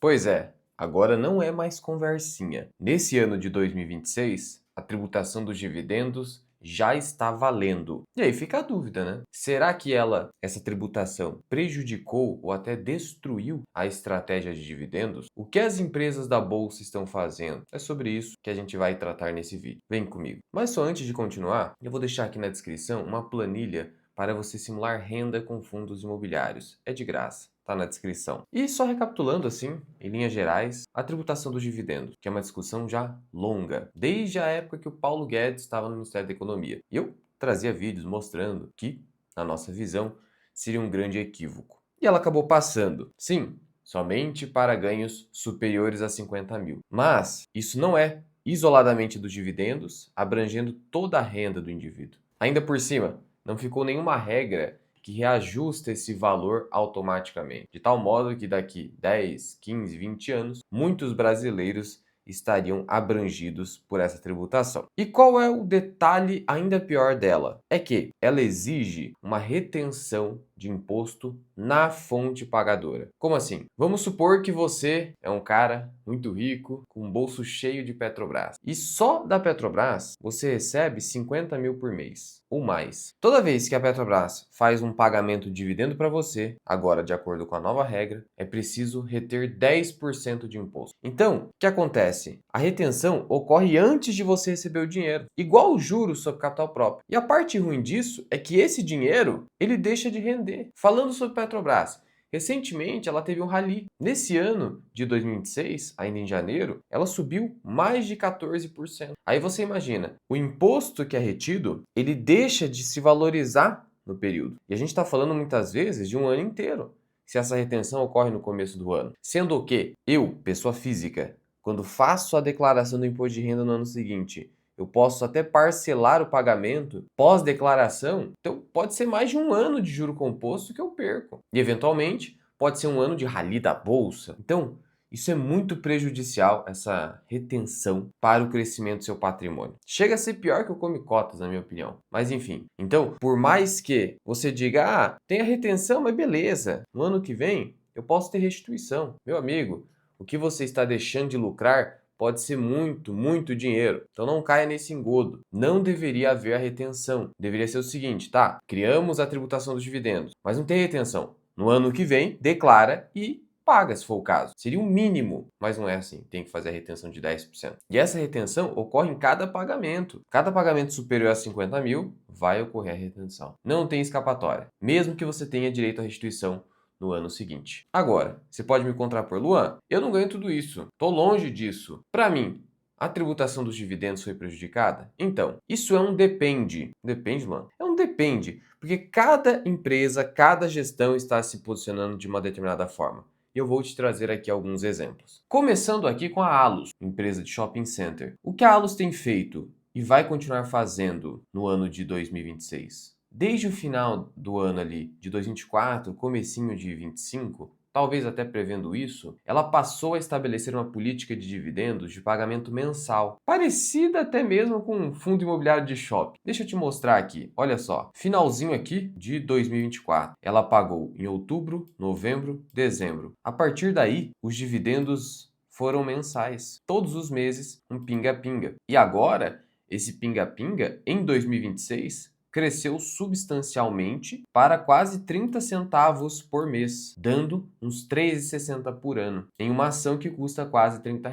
Pois é, agora não é mais conversinha. Nesse ano de 2026, a tributação dos dividendos já está valendo. E aí fica a dúvida, né? Será que essa tributação, prejudicou ou até destruiu a estratégia de dividendos? O que as empresas da bolsa estão fazendo? É sobre isso que a gente vai tratar nesse vídeo. Vem comigo. Mas só antes de continuar, eu vou deixar aqui na descrição uma planilha para você simular renda com fundos imobiliários. É de graça. Tá na descrição. E só recapitulando assim, em linhas gerais, a tributação dos dividendos, que é uma discussão já longa, desde a época que o Paulo Guedes estava no Ministério da Economia. E eu trazia vídeos mostrando que, na nossa visão, seria um grande equívoco. E ela acabou passando, sim, somente para ganhos superiores a 50 mil. Mas isso não é isoladamente dos dividendos, abrangendo toda a renda do indivíduo. Ainda por cima, não ficou nenhuma regra que reajusta esse valor automaticamente, de tal modo que daqui 10, 15, 20 anos, muitos brasileiros estariam abrangidos por essa tributação. E qual é o detalhe ainda pior dela? É que ela exige uma retenção de imposto na fonte pagadora. Como assim? Vamos supor que você é um cara muito rico, com um bolso cheio de Petrobras. E só da Petrobras você recebe 50 mil por mês ou mais. Toda vez que a Petrobras faz um pagamento de dividendo para você, agora de acordo com a nova regra, é preciso reter 10% de imposto. Então, o que acontece? A retenção ocorre antes de você receber o dinheiro, igual os juros sobre capital próprio. E a parte ruim disso é que esse dinheiro, ele deixa de render. Falando sobre Petrobras, recentemente, ela teve um rally. Nesse ano de 2026, ainda em janeiro, ela subiu mais de 14%. Aí você imagina, o imposto que é retido, ele deixa de se valorizar no período. E a gente está falando muitas vezes de um ano inteiro, se essa retenção ocorre no começo do ano. Sendo que eu, pessoa física, quando faço a declaração do imposto de renda no ano seguinte, eu posso até parcelar o pagamento pós-declaração. Então, pode ser mais de um ano de juro composto que eu perco. E, eventualmente, pode ser um ano de rally da bolsa. Então, isso é muito prejudicial, essa retenção para o crescimento do seu patrimônio. Chega a ser pior que o come cotas, na minha opinião. Mas enfim, então, por mais que você diga, tem a retenção, mas beleza, no ano que vem eu posso ter restituição. Meu amigo, o que você está deixando de lucrar pode ser muito, muito dinheiro. Então não caia nesse engodo. Não deveria haver a retenção. Deveria ser o seguinte, tá? Criamos a tributação dos dividendos, mas não tem retenção. No ano que vem, declara e paga, se for o caso. Seria o mínimo, mas não é assim. Tem que fazer a retenção de 10%. E essa retenção ocorre em cada pagamento. Cada pagamento superior a 50 mil, vai ocorrer a retenção. Não tem escapatória. Mesmo que você tenha direito à restituição no ano seguinte. Agora, você pode me contrapor, Luan, eu não ganho tudo isso. Tô longe disso. Para mim, a tributação dos dividendos foi prejudicada? Então, isso é um depende. Depende, Luan? É um depende. Porque cada empresa, cada gestão está se posicionando de uma determinada forma. E eu vou te trazer aqui alguns exemplos. Começando aqui com a Allos, empresa de shopping center. O que a Allos tem feito e vai continuar fazendo no ano de 2026? Desde o final do ano ali, de 2024, comecinho de 25, talvez até prevendo isso, ela passou a estabelecer uma política de dividendos de pagamento mensal, parecida até mesmo com um fundo imobiliário de shopping. Deixa eu te mostrar aqui, olha só, finalzinho aqui de 2024, ela pagou em outubro, novembro, dezembro. A partir daí, os dividendos foram mensais, todos os meses um pinga-pinga. E agora, esse pinga-pinga, em 2026, cresceu substancialmente para quase 30 centavos por mês, dando uns 3,60 por ano, em uma ação que custa quase R$ 30.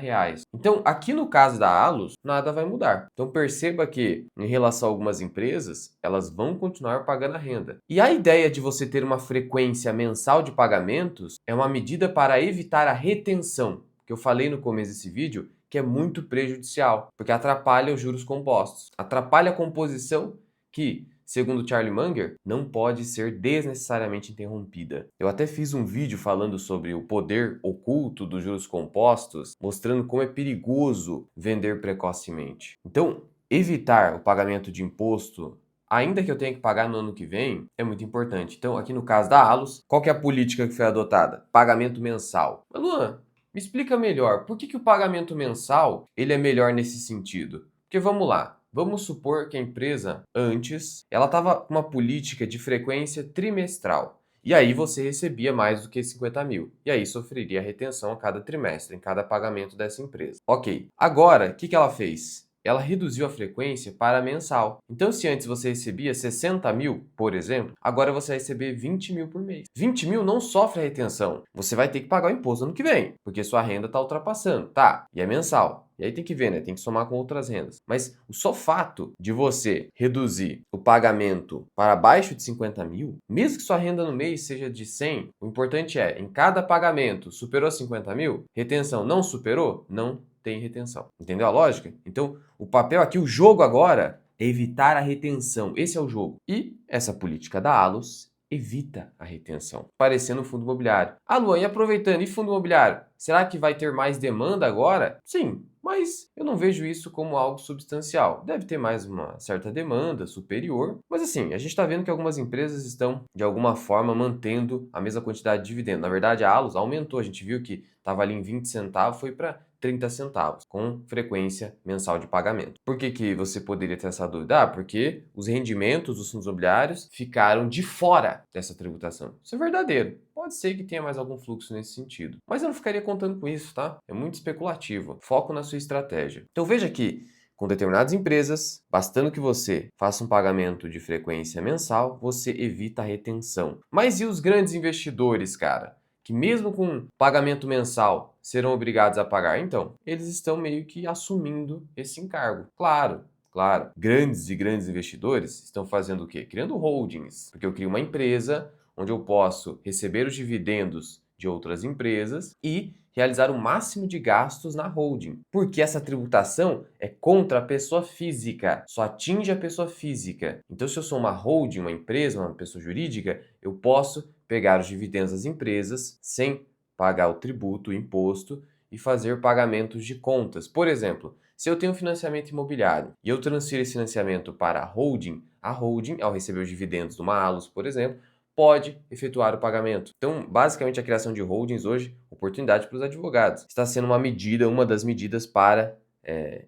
Então, aqui no caso da Allos, nada vai mudar. Então, perceba que, em relação a algumas empresas, elas vão continuar pagando a renda. E a ideia de você ter uma frequência mensal de pagamentos é uma medida para evitar a retenção, que eu falei no começo desse vídeo, que é muito prejudicial, porque atrapalha os juros compostos, atrapalha a composição que, segundo Charlie Munger, não pode ser desnecessariamente interrompida. Eu até fiz um vídeo falando sobre o poder oculto dos juros compostos, mostrando como é perigoso vender precocemente. Então, evitar o pagamento de imposto, ainda que eu tenha que pagar no ano que vem, é muito importante. Então, aqui no caso da Allos, qual que é a política que foi adotada? Pagamento mensal. Mas, Luan, me explica melhor, por que o pagamento mensal ele é melhor nesse sentido? Porque vamos lá, vamos supor que a empresa antes ela estava com uma política de frequência trimestral E aí você recebia mais do que 50 mil. E aí sofreria retenção a cada trimestre, em cada pagamento dessa empresa. Ok. Agora, o que ela fez? Ela reduziu a frequência para mensal. Então, se antes você recebia 60 mil, por exemplo, agora você vai receber 20 mil por mês. 20 mil não sofre a retenção. Você vai ter que pagar o imposto ano que vem, porque sua renda está ultrapassando. Tá, e é mensal. E aí tem que ver, né? Tem que somar com outras rendas. Mas o só fato de você reduzir o pagamento para abaixo de 50 mil, mesmo que sua renda no mês seja de 100, o importante é, em cada pagamento, superou 50 mil, retenção não superou? Não tem retenção. Entendeu a lógica? Então, o papel aqui, o jogo agora, é evitar a retenção. Esse é o jogo. E essa política da Allos evita a retenção, parecendo o fundo imobiliário. Ah, Luan, e aproveitando, e fundo imobiliário? Será que vai ter mais demanda agora? Sim, mas eu não vejo isso como algo substancial. Deve ter mais uma certa demanda superior, mas assim, a gente está vendo que algumas empresas estão, de alguma forma, mantendo a mesma quantidade de dividendo. Na verdade, a Allos aumentou, a gente viu que estava ali em 20 centavos, foi para 30 centavos, com frequência mensal de pagamento. Por que você poderia ter essa dúvida? Ah, porque os rendimentos dos fundos imobiliários ficaram de fora dessa tributação. Isso é verdadeiro. Pode ser que tenha mais algum fluxo nesse sentido. Mas eu não ficaria contando com isso, tá? É muito especulativo. Foco na sua estratégia. Então veja que com determinadas empresas, bastando que você faça um pagamento de frequência mensal, você evita a retenção. Mas e os grandes investidores, cara? Que mesmo com pagamento mensal serão obrigados a pagar? Então, eles estão meio que assumindo esse encargo. Claro, claro. Grandes e grandes investidores estão fazendo o quê? Criando holdings. Porque eu crio uma empresa onde eu posso receber os dividendos de outras empresas e realizar o máximo de gastos na holding. Porque essa tributação é contra a pessoa física, só atinge a pessoa física. Então, se eu sou uma holding, uma empresa, uma pessoa jurídica, eu posso pegar os dividendos das empresas sem pagar o tributo, o imposto e fazer pagamentos de contas. Por exemplo, se eu tenho financiamento imobiliário e eu transfiro esse financiamento para a holding, ao receber os dividendos de uma Allos, por exemplo, pode efetuar o pagamento. Então, basicamente, a criação de holdings hoje, oportunidade para os advogados. Está sendo uma das medidas para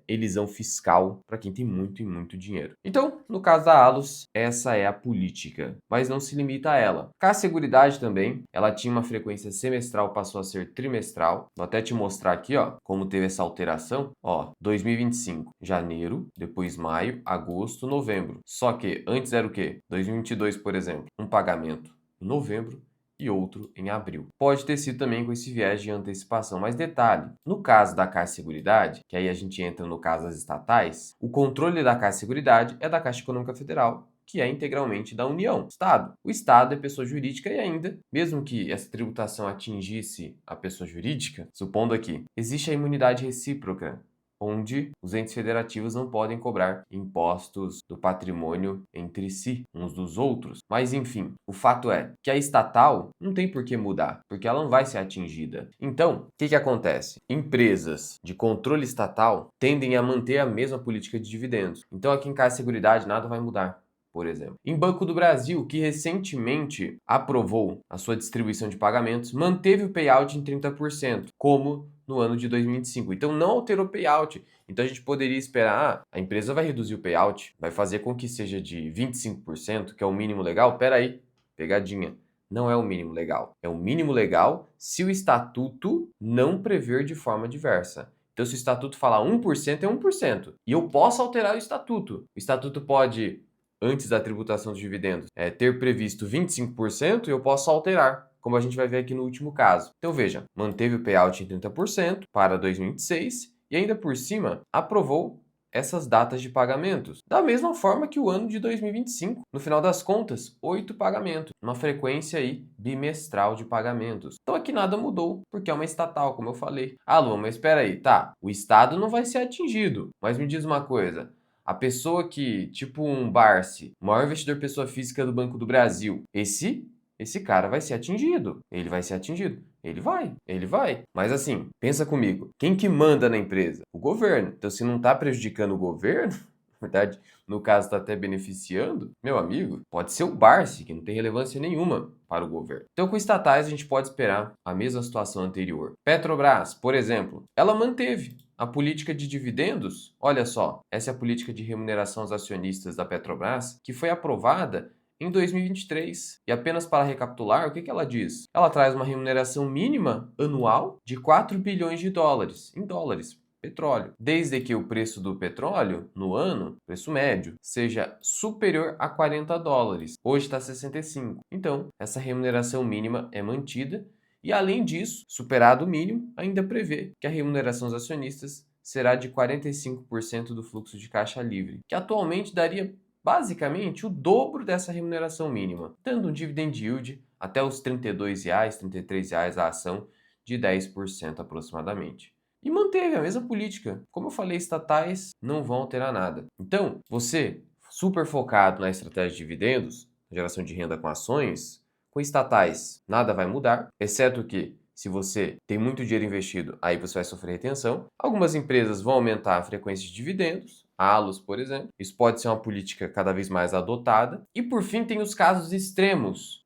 elisão fiscal para quem tem muito e muito dinheiro. Então, no caso da Allos, essa é a política, mas não se limita a ela. A Seguridade também, ela tinha uma frequência semestral, passou a ser trimestral. Vou até te mostrar aqui, ó, como teve essa alteração. Ó, 2025, janeiro, depois maio, agosto, novembro. Só que antes era o quê? 2022, por exemplo, um pagamento em novembro e outro em abril. Pode ter sido também com esse viés de antecipação, mas detalhe, no caso da Caixa Seguridade, que aí a gente entra no caso das estatais, o controle da Caixa Seguridade é da Caixa Econômica Federal, que é integralmente da União, Estado. O Estado é pessoa jurídica e ainda, mesmo que essa tributação atingisse a pessoa jurídica, supondo aqui, existe a imunidade recíproca, onde os entes federativos não podem cobrar impostos do patrimônio entre si, uns dos outros. Mas enfim, o fato é que a estatal não tem por que mudar, porque ela não vai ser atingida. Então, o que acontece? Empresas de controle estatal tendem a manter a mesma política de dividendos. Então, aqui em Caixa Seguridade nada vai mudar. Por exemplo, em Banco do Brasil, que recentemente aprovou a sua distribuição de pagamentos, manteve o payout em 30%, como no ano de 2025. Então não alterou o payout. Então a gente poderia esperar, a empresa vai reduzir o payout, vai fazer com que seja de 25%, que é o mínimo legal. Pera aí, pegadinha. Não é o mínimo legal. É o mínimo legal se o estatuto não prever de forma diversa. Então, se o estatuto falar 1%, é 1%. E eu posso alterar o estatuto. O estatuto pode, antes da tributação dos dividendos, ter previsto 25% e eu posso alterar, como a gente vai ver aqui no último caso. Então veja, manteve o payout em 30% para 2026 e ainda por cima aprovou essas datas de pagamentos, da mesma forma que o ano de 2025. No final das contas, 8 pagamentos, uma frequência aí bimestral de pagamentos. Então aqui nada mudou, porque é uma estatal, como eu falei. Ah, Luan, mas espera aí, tá, o Estado não vai ser atingido, mas me diz uma coisa, a pessoa que, tipo um Barsi, o maior investidor pessoa física do Banco do Brasil, esse cara vai ser atingido. Ele vai ser atingido. Ele vai. Mas assim, pensa comigo. Quem que manda na empresa? O governo. Então, se não está prejudicando o governo, na verdade, no caso está até beneficiando, meu amigo, pode ser o Barsi, que não tem relevância nenhuma para o governo. Então, com estatais, a gente pode esperar a mesma situação anterior. Petrobras, por exemplo, ela manteve a política de dividendos. Olha só, essa é a política de remuneração aos acionistas da Petrobras, que foi aprovada em 2023. E apenas para recapitular, o que ela diz? Ela traz uma remuneração mínima anual de 4 bilhões de dólares, em dólares, petróleo, desde que o preço do petróleo no ano, preço médio, seja superior a 40 dólares. Hoje está 65. Então, essa remuneração mínima é mantida e, além disso, superado o mínimo, ainda prevê que a remuneração dos acionistas será de 45% do fluxo de caixa livre, que atualmente daria basicamente o dobro dessa remuneração mínima, dando um dividend yield até os R$ 32, R$ 33 a ação de 10% aproximadamente. E manteve a mesma política. Como eu falei, estatais não vão alterar nada. Então, você, super focado na estratégia de dividendos, geração de renda com ações, com estatais nada vai mudar, exceto que se você tem muito dinheiro investido, aí você vai sofrer retenção. Algumas empresas vão aumentar a frequência de dividendos, a Allos, por exemplo. Isso pode ser uma política cada vez mais adotada. E por fim, tem os casos extremos,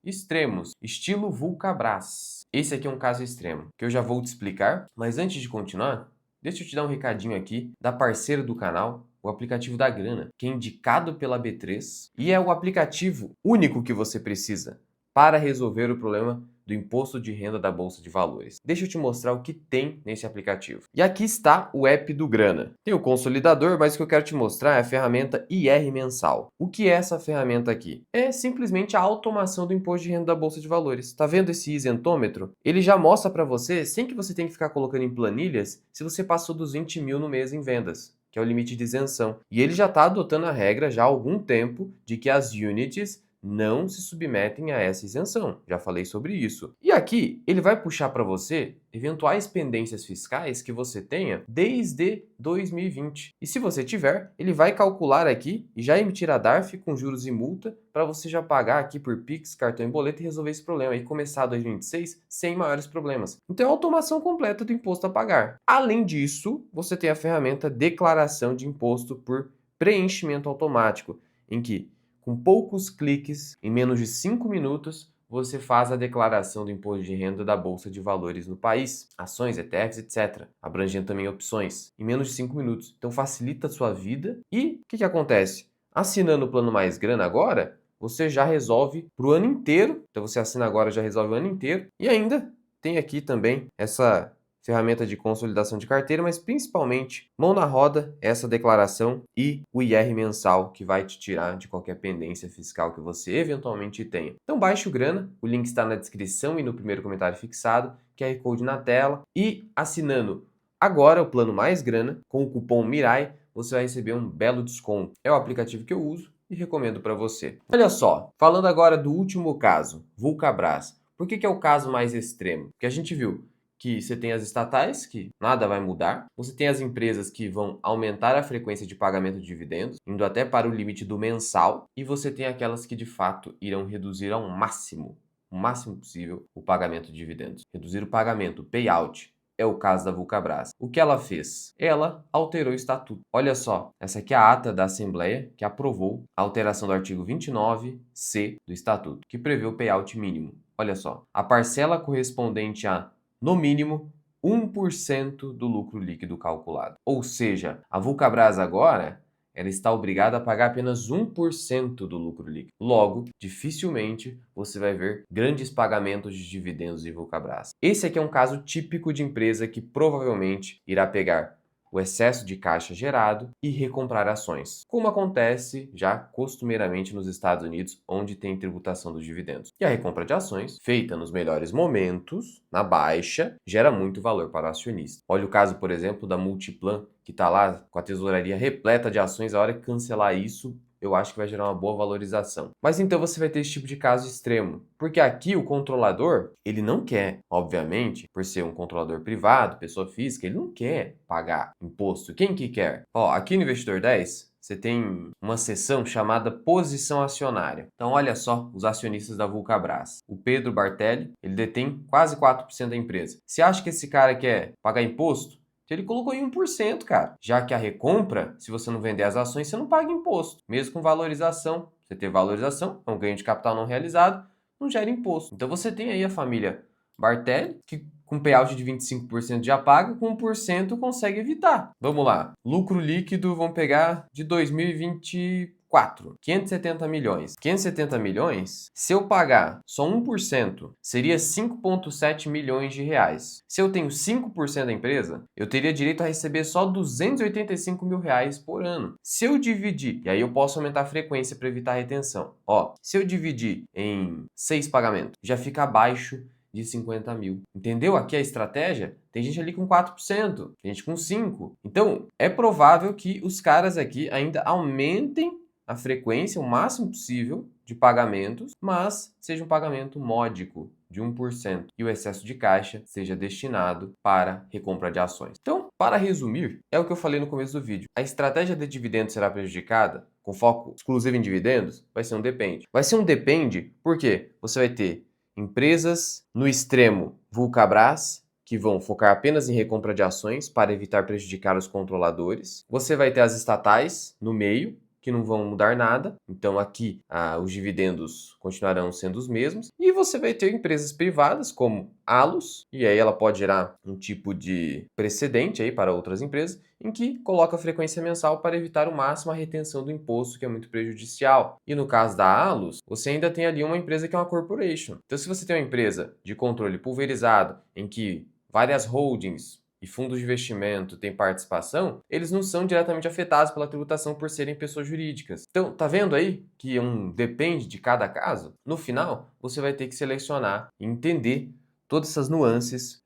estilo Vulcabras. Esse aqui é um caso extremo, que eu já vou te explicar. Mas antes de continuar, deixa eu te dar um recadinho aqui da parceira do canal, o aplicativo da Grana, que é indicado pela B3 e é o aplicativo único que você precisa para resolver o problema do imposto de renda da Bolsa de Valores. Deixa eu te mostrar o que tem nesse aplicativo. E aqui está o app do Grana. Tem o consolidador, mas o que eu quero te mostrar é a ferramenta IR Mensal. O que é essa ferramenta aqui? É simplesmente a automação do imposto de renda da Bolsa de Valores. Tá vendo esse isentômetro? Ele já mostra para você, sem que você tenha que ficar colocando em planilhas, se você passou dos 20 mil no mês em vendas, que é o limite de isenção. E ele já está adotando a regra já há algum tempo de que as units não se submetem a essa isenção. Já falei sobre isso. E aqui ele vai puxar para você eventuais pendências fiscais que você tenha desde 2020. E se você tiver, ele vai calcular aqui e já emitir a DARF com juros e multa para você já pagar aqui por Pix, cartão e boleto e resolver esse problema e começar 2026 sem maiores problemas. Então é a automação completa do imposto a pagar. Além disso, você tem a ferramenta Declaração de Imposto por Preenchimento Automático, em que com poucos cliques, em menos de 5 minutos, você faz a declaração do imposto de renda da Bolsa de Valores no país, ações, ETFs, etc., abrangendo também opções, em menos de 5 minutos. Então facilita a sua vida e o que acontece? Assinando o Plano Mais Grana agora, você já resolve para o ano inteiro, então você assina agora já resolve o ano inteiro, e ainda tem aqui também essa ferramenta de consolidação de carteira, mas principalmente mão na roda, essa declaração e o IR mensal que vai te tirar de qualquer pendência fiscal que você eventualmente tenha. Então baixe o Grana, o link está na descrição e no primeiro comentário fixado, QR Code na tela e assinando agora o Plano Mais Grana com o cupom MIRAI, você vai receber um belo desconto. É o aplicativo que eu uso e recomendo para você. Olha só, falando agora do último caso, Vulcabras. Por que é o caso mais extremo? Porque a gente viu que você tem as estatais, que nada vai mudar. Você tem as empresas que vão aumentar a frequência de pagamento de dividendos, indo até para o limite do mensal. E você tem aquelas que, de fato, irão reduzir ao máximo, o máximo possível, o pagamento de dividendos. Reduzir o pagamento, o payout. É o caso da Vulcabras. O que ela fez? Ela alterou o estatuto. Olha só, essa aqui é a ata da Assembleia que aprovou a alteração do artigo 29C do estatuto, que prevê o payout mínimo. Olha só, a parcela correspondente a no mínimo 1% do lucro líquido calculado. Ou seja, a Vulcabras agora ela está obrigada a pagar apenas 1% do lucro líquido. Logo, dificilmente você vai ver grandes pagamentos de dividendos de Vulcabras. Esse aqui é um caso típico de empresa que provavelmente irá pegar o excesso de caixa gerado e recomprar ações, como acontece já costumeiramente nos Estados Unidos, onde tem tributação dos dividendos. E a recompra de ações, feita nos melhores momentos, na baixa, gera muito valor para o acionista. Olha o caso, por exemplo, da Multiplan, que está lá com a tesouraria repleta de ações, a hora que cancelar isso, eu acho que vai gerar uma boa valorização. Mas então você vai ter esse tipo de caso extremo, porque aqui o controlador, ele não quer, obviamente, por ser um controlador privado, pessoa física, ele não quer pagar imposto. Quem que quer? Ó, aqui no Investidor 10, você tem uma seção chamada posição acionária. Então olha só os acionistas da Vulcabras. O Pedro Bartelli, ele detém quase 4% da empresa. Você acha que esse cara quer pagar imposto? Ele colocou em 1%, cara. Já que a recompra, se você não vender as ações, você não paga imposto. Mesmo com valorização. Você ter valorização, é um ganho de capital não realizado, não gera imposto. Então você tem aí a família Bartelli, que com payout de 25% já paga, com 1% consegue evitar. Vamos lá. Lucro líquido, vamos pegar de 2024. 4, 570 milhões. 570 milhões, se eu pagar só 1%, seria 5,7 milhões de reais. Se eu tenho 5% da empresa, eu teria direito a receber só 285 mil reais por ano. Se eu dividir, e aí eu posso aumentar a frequência para evitar a retenção. Ó, se eu dividir em 6 pagamentos, já fica abaixo de 50 mil. Entendeu aqui a estratégia? Tem gente ali com 4%, tem gente com 5%. Então, é provável que os caras aqui ainda aumentem a frequência o máximo possível de pagamentos, mas seja um pagamento módico de 1% e o excesso de caixa seja destinado para recompra de ações. Então, para resumir, é o que eu falei no começo do vídeo. A estratégia de dividendos será prejudicada com foco exclusivo em dividendos? Vai ser um depende. Vai ser um depende porque você vai ter empresas no extremo Vulcabras, que vão focar apenas em recompra de ações para evitar prejudicar os controladores. Você vai ter as estatais no meio, que não vão mudar nada. Então aqui os dividendos continuarão sendo os mesmos. E você vai ter empresas privadas como Allos, e aí ela pode gerar um tipo de precedente aí para outras empresas, em que coloca a frequência mensal para evitar o máximo a retenção do imposto, que é muito prejudicial. E no caso da Allos, você ainda tem ali uma empresa que é uma corporation. Então se você tem uma empresa de controle pulverizado, em que várias holdings e fundos de investimento têm participação, eles não são diretamente afetados pela tributação por serem pessoas jurídicas. Então, tá vendo aí que depende de cada caso? No final, você vai ter que selecionar e entender todas essas nuances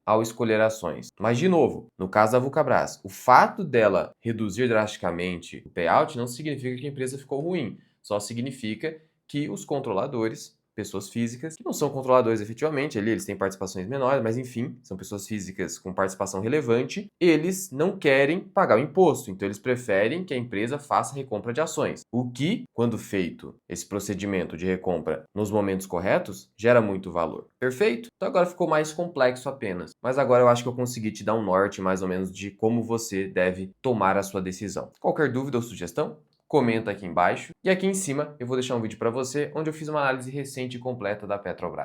ao escolher ações. Mas, de novo, no caso da Vulcabras, o fato dela reduzir drasticamente o payout não significa que a empresa ficou ruim, só significa que os controladores, pessoas físicas, que não são controladores efetivamente, eles têm participações menores, mas enfim, são pessoas físicas com participação relevante, eles não querem pagar o imposto, então eles preferem que a empresa faça recompra de ações. O que, quando feito esse procedimento de recompra nos momentos corretos, gera muito valor. Perfeito? Então agora ficou mais complexo apenas, mas agora eu acho que eu consegui te dar um norte mais ou menos de como você deve tomar a sua decisão. Qualquer dúvida ou sugestão? Comenta aqui embaixo. E aqui em cima eu vou deixar um vídeo para você onde eu fiz uma análise recente e completa da Petrobras.